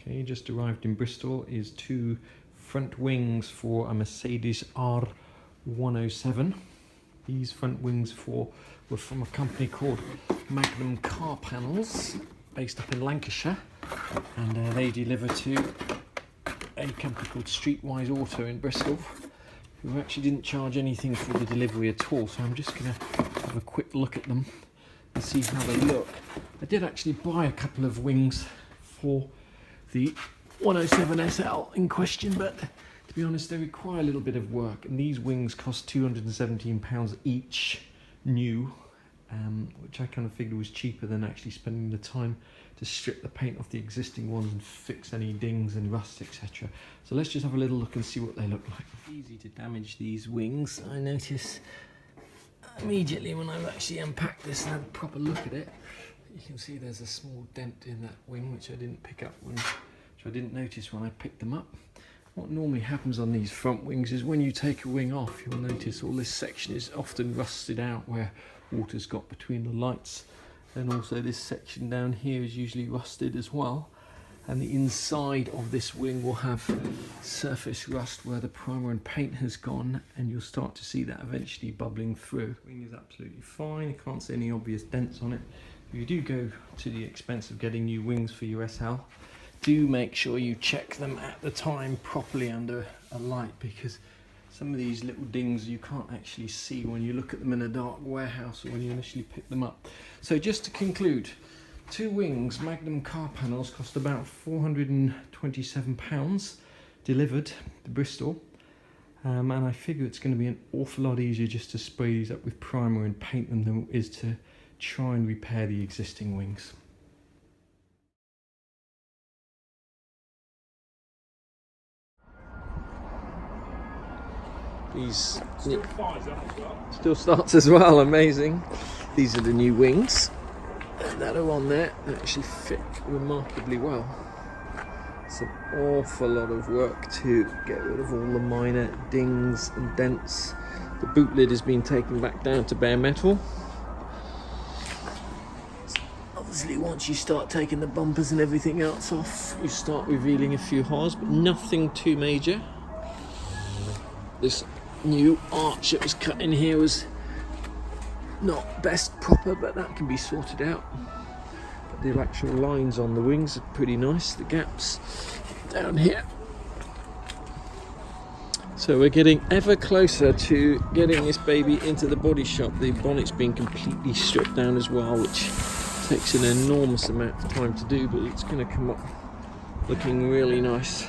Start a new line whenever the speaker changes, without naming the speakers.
Okay, just arrived in Bristol is two front wings for a Mercedes R107. These front wings were from a company called Magnum Car Panels, based up in Lancashire, and they deliver to a company called Streetwise Auto in Bristol, who actually didn't charge anything for the delivery at all. So I'm just going to have a quick look at them and see how they look. I did actually buy a couple of wings for the 107 SL in question, but to be honest, they require a little bit of work, and these wings cost £217 each new, which I kind of figured was cheaper than actually spending the time to strip the paint off the existing ones and fix any dings and rust, etc. So let's just have a little look and see what they look like. Easy to damage these wings, I notice immediately when I've actually unpacked this and had a proper look at it. You can see there's a small dent in that wing, which I didn't pick up which I didn't notice when I picked them up. What normally happens on these front wings is when you take a wing off, you'll notice all this section is often rusted out where water's got between the lights, and also this section down here is usually rusted as well, and the inside of this wing will have surface rust where the primer and paint has gone, and you'll start to see that eventually bubbling through. The wing is absolutely fine, you can't see any obvious dents on it. If you do go to the expense of getting new wings for your SL, do make sure you check them at the time properly under a light, because some of these little dings you can't actually see when you look at them in a dark warehouse or when you initially pick them up. So just to conclude, two wings, Magnum Car Panels, cost about £427 delivered to Bristol, and I figure it's going to be an awful lot easier just to spray these up with primer and paint them than it is to try and repair the existing wings. These still starts as well, amazing. These are the new wings that are on there. They actually fit remarkably well. It's an awful lot of work to get rid of all the minor dings and dents. The boot lid has been taken back down to bare metal. Obviously, once you start taking the bumpers and everything else off, you start revealing a few holes, but nothing too major. This new arch that was cut in here was not best proper, but that can be sorted out. But the actual lines on the wings are pretty nice, the gaps down here. So we're getting ever closer to getting this baby into the body shop. The bonnet's been completely stripped down as well, which takes an enormous amount of time to do, but it's going to come up looking really nice.